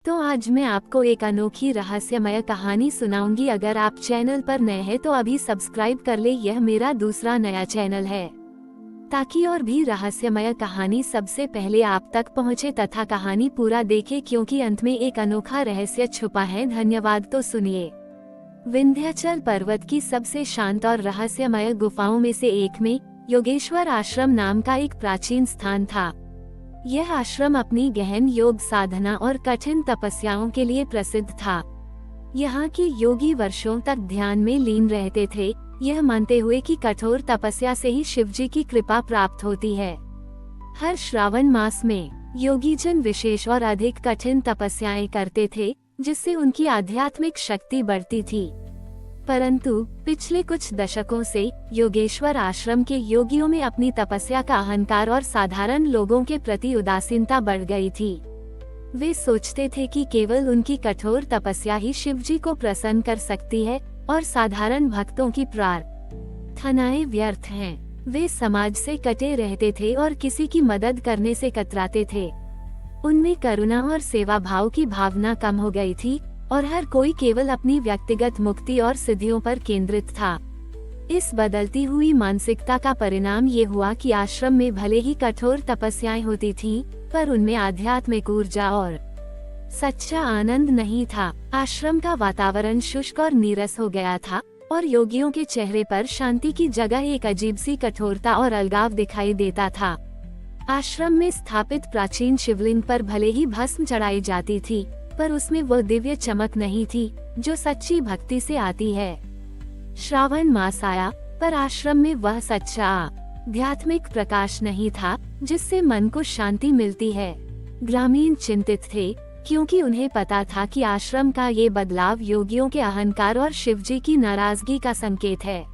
तो आज मैं आपको एक अनोखी रहस्यमय कहानी सुनाऊंगी। अगर आप चैनल पर नए हैं तो अभी सब्सक्राइब कर ले, यह मेरा दूसरा नया चैनल है ताकि और भी रहस्यमय कहानी सबसे पहले आप तक पहुंचे तथा कहानी पूरा देखें क्योंकि अंत में एक अनोखा रहस्य छुपा है। धन्यवाद। तो सुनिए। विंध्याचल पर्वत की सबसे शांत और रहस्यमय गुफाओं में से एक में योगेश्वर आश्रम नाम का एक प्राचीन स्थान था। यह आश्रम अपनी गहन योग साधना और कठिन तपस्याओं के लिए प्रसिद्ध था। यहाँ के योगी वर्षों तक ध्यान में लीन रहते थे, यह मानते हुए कि कठोर तपस्या से ही शिवजी की कृपा प्राप्त होती है। हर श्रावण मास में योगी जन विशेष और अधिक कठिन तपस्याएं करते थे, जिससे उनकी आध्यात्मिक शक्ति बढ़ती थी। परंतु पिछले कुछ दशकों से योगेश्वर आश्रम के योगियों में अपनी तपस्या का अहंकार और साधारण लोगों के प्रति उदासीनता बढ़ गई थी। वे सोचते थे कि केवल उनकी कठोर तपस्या ही शिवजी को प्रसन्न कर सकती है और साधारण भक्तों की प्रार्थनाएं व्यर्थ हैं। वे समाज से कटे रहते थे और किसी की मदद करने से कतराते थे। उनमें करुणा और सेवा भाव की भावना कम हो गई थी और हर कोई केवल अपनी व्यक्तिगत मुक्ति और सिद्धियों पर केंद्रित था। इस बदलती हुई मानसिकता का परिणाम ये हुआ कि आश्रम में भले ही कठोर तपस्याएं होती थीं, पर उनमें आध्यात्मिक ऊर्जा और सच्चा आनंद नहीं था। आश्रम का वातावरण शुष्क और नीरस हो गया था और योगियों के चेहरे पर शांति की जगह एक अजीब सी कठोरता और अलगाव दिखाई देता था। आश्रम में स्थापित प्राचीन शिवलिंग पर भले ही भस्म चढ़ाई जाती थी, पर उसमें वह दिव्य चमक नहीं थी जो सच्ची भक्ति से आती है। श्रावण मास आया, पर आश्रम में वह सच्चा आध्यात्मिक प्रकाश नहीं था जिससे मन को शांति मिलती है। ग्रामीण चिंतित थे क्योंकि उन्हें पता था कि आश्रम का ये बदलाव योगियों के अहंकार और शिवजी की नाराजगी का संकेत है।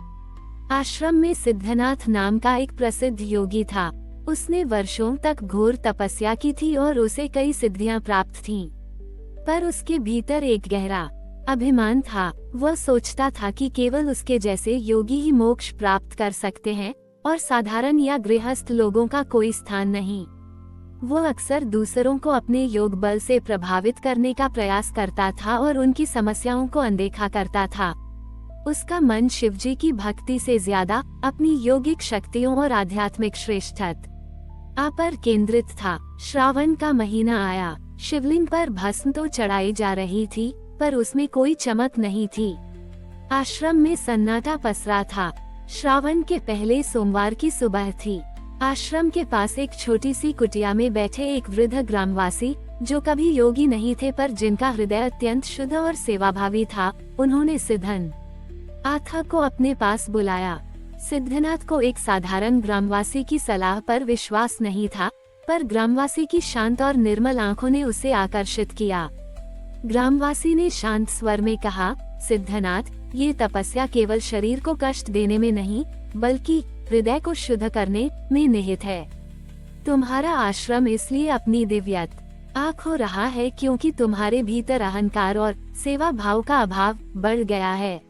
आश्रम में सिद्धनाथ नाम का एक प्रसिद्ध योगी था। उसने वर्षों तक घोर तपस्या की थी और उसे कई सिद्धियां प्राप्त थीं। पर उसके भीतर एक गहरा अभिमान था। वह सोचता था कि केवल उसके जैसे योगी ही मोक्ष प्राप्त कर सकते हैं और साधारण या गृहस्थ लोगों का कोई स्थान नहीं। वह अक्सर दूसरों को अपने योग बल से प्रभावित करने का प्रयास करता था और उनकी समस्याओं को अनदेखा करता था। उसका मन शिवजी की भक्ति से ज्यादा अपनी योगिक शक्तियों और आध्यात्मिक श्रेष्ठता पर केंद्रित था। श्रावण का महीना आया। शिवलिंग पर भस्म तो चढ़ाई जा रही थी, पर उसमें कोई चमक नहीं थी। आश्रम में सन्नाटा पसरा था। श्रावण के पहले सोमवार की सुबह थी। आश्रम के पास एक छोटी सी कुटिया में बैठे एक वृद्ध ग्रामवासी, जो कभी योगी नहीं थे पर जिनका हृदय अत्यंत शुद्ध और सेवाभावी था, उन्होंने सिद्धनाथ को अपने पास बुलाया। सिद्धनाथ को एक साधारण ग्रामवासी की सलाह पर विश्वास नहीं था, पर ग्रामवासी की शांत और निर्मल आंखों ने उसे आकर्षित किया। ग्रामवासी ने शांत स्वर में कहा, सिद्धनाथ, ये तपस्या केवल शरीर को कष्ट देने में नहीं, बल्कि हृदय को शुद्ध करने में निहित है। तुम्हारा आश्रम इसलिए अपनी दिव्यता खो रहा है क्योंकि तुम्हारे भीतर अहंकार और सेवा भाव का अभाव बढ़ गया है।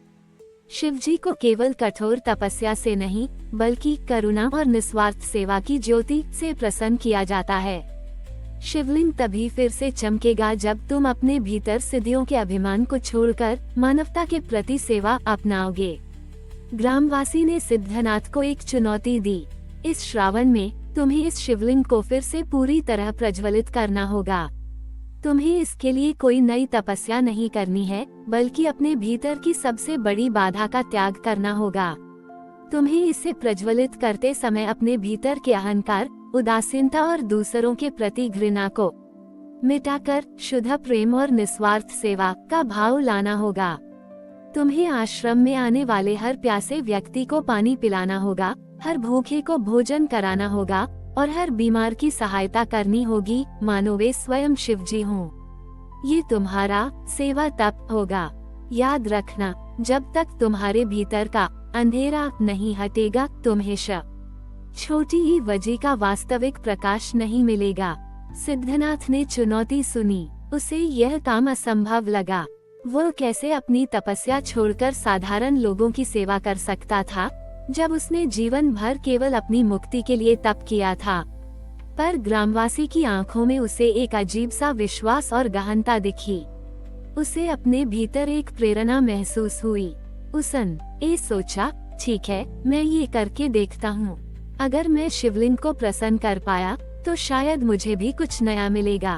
शिवजी को केवल कठोर तपस्या से नहीं, बल्कि करुणा और निस्वार्थ सेवा की ज्योति से प्रसन्न किया जाता है। शिवलिंग तभी फिर से चमकेगा जब तुम अपने भीतर सिद्धियों के अभिमान को छोड़कर मानवता के प्रति सेवा अपनाओगे। ग्रामवासी ने सिद्धनाथ को एक चुनौती दी। इस श्रावण में तुम्हें इस शिवलिंग को फिर से पूरी तरह प्रज्वलित करना होगा। तुम्हें इसके लिए कोई नई तपस्या नहीं करनी है, बल्कि अपने भीतर की सबसे बड़ी बाधा का त्याग करना होगा। तुम्हें इसे प्रज्वलित करते समय अपने भीतर के अहंकार, उदासीनता और दूसरों के प्रति घृणा को मिटाकर शुद्ध प्रेम और निस्वार्थ सेवा का भाव लाना होगा। तुम्हें आश्रम में आने वाले हर प्यासे व्यक्ति को पानी पिलाना होगा, हर भूखे को भोजन कराना होगा और हर बीमार की सहायता करनी होगी, मानो वे स्वयं शिवजी हों। ये तुम्हारा सेवा तप होगा। याद रखना, जब तक तुम्हारे भीतर का अंधेरा नहीं हटेगा, तुम्हें छोटी ही वजह का वास्तविक प्रकाश नहीं मिलेगा। सिद्धनाथ ने चुनौती सुनी। उसे यह काम असंभव लगा। वह कैसे अपनी तपस्या छोड़कर साधारण लोगों की सेवा कर सकता था, जब उसने जीवन भर केवल अपनी मुक्ति के लिए तप किया था। पर ग्रामवासी की आंखों में उसे एक अजीब सा विश्वास और गहनता दिखी। उसे अपने भीतर एक प्रेरणा महसूस हुई। उसने सोचा, ठीक है, मैं ये करके देखता हूँ। अगर मैं शिवलिंग को प्रसन्न कर पाया तो शायद मुझे भी कुछ नया मिलेगा।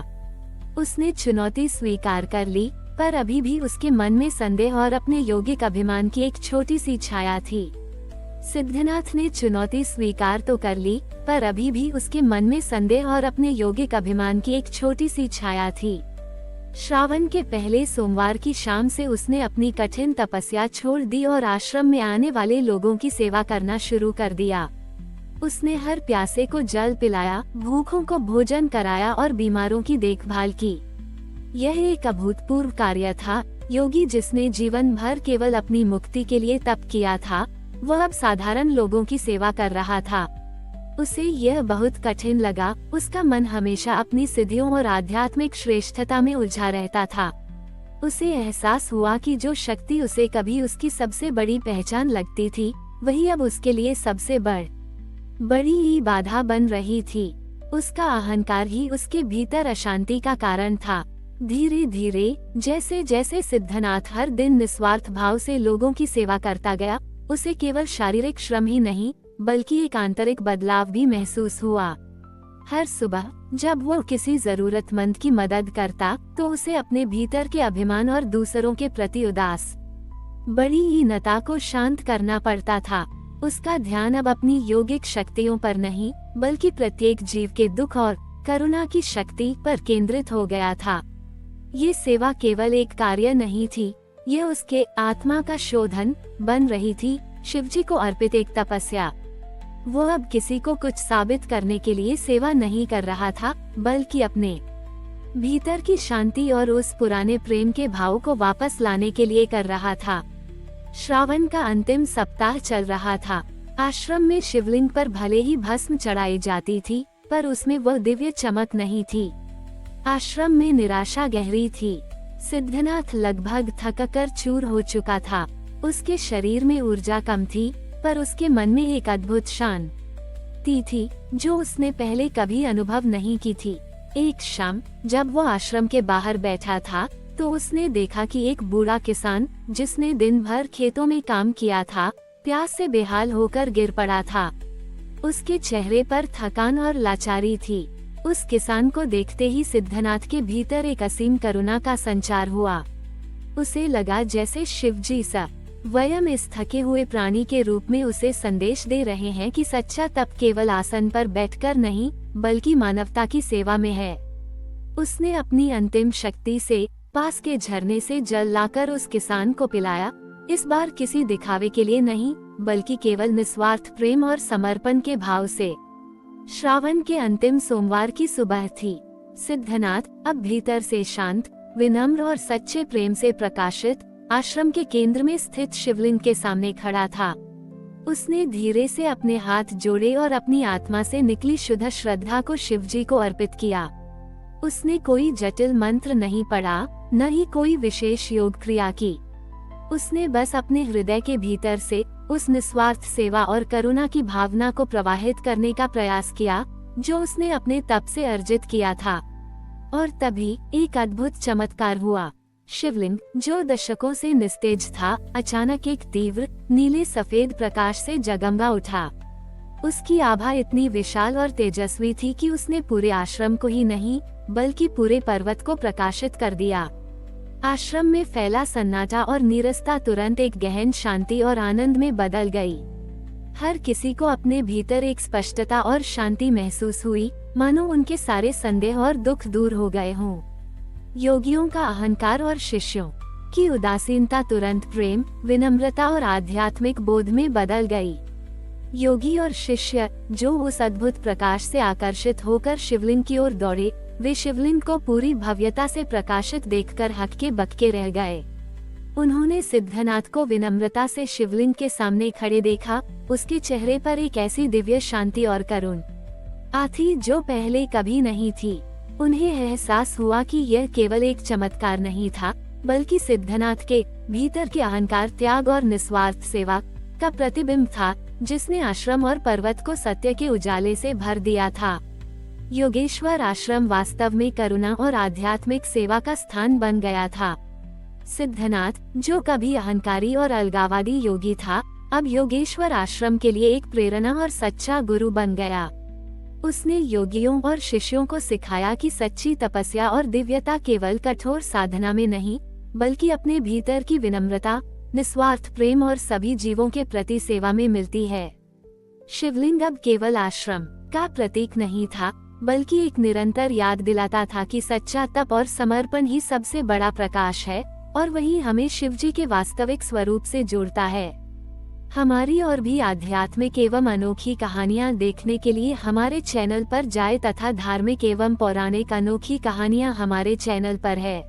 उसने चुनौती स्वीकार कर ली, पर अभी भी उसके मन में संदेह और अपने यौगिक अभिमान की एक छोटी सी छाया थी। सिद्धनाथ ने चुनौती स्वीकार तो कर ली, पर अभी भी उसके मन में संदेह और अपने यौगिक अभिमान की एक छोटी सी छाया थी। श्रावण के पहले सोमवार की शाम से उसने अपनी कठिन तपस्या छोड़ दी और आश्रम में आने वाले लोगों की सेवा करना शुरू कर दिया। उसने हर प्यासे को जल पिलाया, भूखों को भोजन कराया और बीमारों की देखभाल की। यह एक अभूतपूर्व कार्य था। योगी जिसने जीवन भर केवल अपनी मुक्ति के लिए तप किया था, वह अब साधारण लोगों की सेवा कर रहा था। उसे यह बहुत कठिन लगा। उसका मन हमेशा अपनी सिद्धियों और आध्यात्मिक श्रेष्ठता में उलझा रहता था। उसे एहसास हुआ कि जो शक्ति उसे कभी उसकी सबसे बड़ी पहचान लगती थी, वही अब उसके लिए सबसे बड़ी ही बाधा बन रही थी। उसका अहंकार ही उसके भीतर अशांति का कारण था। धीरे धीरे जैसे जैसे सिद्धनाथ हर दिन निस्वार्थ भाव से लोगों की सेवा करता गया, उसे केवल शारीरिक श्रम ही नहीं बल्कि एक आंतरिक बदलाव भी महसूस हुआ। हर सुबह जब वो किसी जरूरतमंद की मदद करता, तो उसे अपने भीतर के अभिमान और दूसरों के प्रति उदास बड़ी हीनता को शांत करना पड़ता था। उसका ध्यान अब अपनी यौगिक शक्तियों पर नहीं, बल्कि प्रत्येक जीव के दुख और करुणा की शक्ति पर केंद्रित हो गया था। ये सेवा केवल एक कार्य नहीं थी, ये उसके आत्मा का शोधन बन रही थी, शिवजी को अर्पित एक तपस्या। वो अब किसी को कुछ साबित करने के लिए सेवा नहीं कर रहा था, बल्कि अपने भीतर की शांति और उस पुराने प्रेम के भाव को वापस लाने के लिए कर रहा था। श्रावण का अंतिम सप्ताह चल रहा था। आश्रम में शिवलिंग पर भले ही भस्म चढ़ाई जाती थी, पर उसमें वह दिव्य चमक नहीं थी। आश्रम में निराशा गहरी थी। सिद्धनाथ लगभग थककर चूर हो चुका था। उसके शरीर में ऊर्जा कम थी, पर उसके मन में एक अद्भुत शांति थी जो उसने पहले कभी अनुभव नहीं की थी। एक शाम जब वो आश्रम के बाहर बैठा था, तो उसने देखा कि एक बूढ़ा किसान, जिसने दिन भर खेतों में काम किया था, प्यास से बेहाल होकर गिर पड़ा था। उसके चेहरे पर थकान और लाचारी थी। उस किसान को देखते ही सिद्धनाथ के भीतर एक असीम करुणा का संचार हुआ। उसे लगा जैसे शिवजी स्वयं इस थके हुए प्राणी के रूप में उसे संदेश दे रहे हैं कि सच्चा तप केवल आसन पर बैठकर नहीं, बल्कि मानवता की सेवा में है। उसने अपनी अंतिम शक्ति से पास के झरने से जल लाकर उस किसान को पिलाया, इस बार किसी दिखावे के लिए नहीं, बल्कि केवल निस्वार्थ प्रेम और समर्पण के भाव से। श्रावण के अंतिम सोमवार की सुबह थी। सिद्धनाथ अब भीतर से शांत, विनम्र और सच्चे प्रेम से प्रकाशित आश्रम के केंद्र में स्थित शिवलिंग के सामने खड़ा था। उसने धीरे से अपने हाथ जोड़े और अपनी आत्मा से निकली शुद्ध श्रद्धा को शिवजी को अर्पित किया। उसने कोई जटिल मंत्र नहीं पढ़ा, न ही कोई विशेष योग क्रिया की। उसने बस अपने हृदय के भीतर से उस निस्वार्थ सेवा और करुणा की भावना को प्रवाहित करने का प्रयास किया, जो उसने अपने तप से अर्जित किया था। और तभी एक अद्भुत चमत्कार हुआ। शिवलिंग, जो दशकों से निस्तेज था, अचानक एक तीव्र नीले सफेद प्रकाश से जगमगा उठा। उसकी आभा इतनी विशाल और तेजस्वी थी कि उसने पूरे आश्रम को ही नहीं, बल्कि पूरे पर्वत को प्रकाशित कर दिया। आश्रम में फैला सन्नाटा और नीरसता तुरंत एक गहन शांति और आनंद में बदल गई। हर किसी को अपने भीतर एक स्पष्टता और शांति महसूस हुई, मानो उनके सारे संदेह और दुख दूर हो गए हों। योगियों का अहंकार और शिष्यों की उदासीनता तुरंत प्रेम, विनम्रता और आध्यात्मिक बोध में बदल गई। योगी और शिष्य जो उस अद्भुत प्रकाश से आकर्षित होकर शिवलिंग की ओर दौड़े, वे शिवलिंग को पूरी भव्यता से प्रकाशित देखकर हक्के बक्के रह गए। उन्होंने सिद्धनाथ को विनम्रता से शिवलिंग के सामने खड़े देखा। उसके चेहरे पर एक ऐसी दिव्य शांति और करुणा थी जो पहले कभी नहीं थी। उन्हें एहसास हुआ कि यह केवल एक चमत्कार नहीं था, बल्कि सिद्धनाथ के भीतर के अहंकार, त्याग और निस्वार्थ सेवा का प्रतिबिंब था, जिसने आश्रम और पर्वत को सत्य के उजाले से भर दिया था। योगेश्वर आश्रम वास्तव में करुणा और आध्यात्मिक सेवा का स्थान बन गया था। सिद्धनाथ, जो कभी अहंकारी और अलगावादी योगी था, अब योगेश्वर आश्रम के लिए एक प्रेरणा और सच्चा गुरु बन गया। उसने योगियों और शिष्यों को सिखाया कि सच्ची तपस्या और दिव्यता केवल कठोर साधना में नहीं, बल्कि अपने भीतर की विनम्रता, निस्वार्थ प्रेम और सभी जीवों के प्रति सेवा में मिलती है। शिवलिंग अब केवल आश्रम का प्रतीक नहीं था, बल्कि एक निरंतर याद दिलाता था कि सच्चा तप और समर्पण ही सबसे बड़ा प्रकाश है, और वही हमें शिवजी के वास्तविक स्वरूप से जोड़ता है। हमारी और भी आध्यात्मिक एवं अनोखी कहानियाँ देखने के लिए हमारे चैनल पर जाएं तथा धार्मिक एवं पौराणिक अनोखी कहानियाँ हमारे चैनल पर है।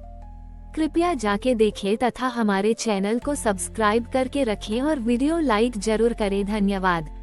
कृपया जाके देखें तथा हमारे चैनल को सब्सक्राइब करके रखें और वीडियो लाइक जरूर करें। धन्यवाद।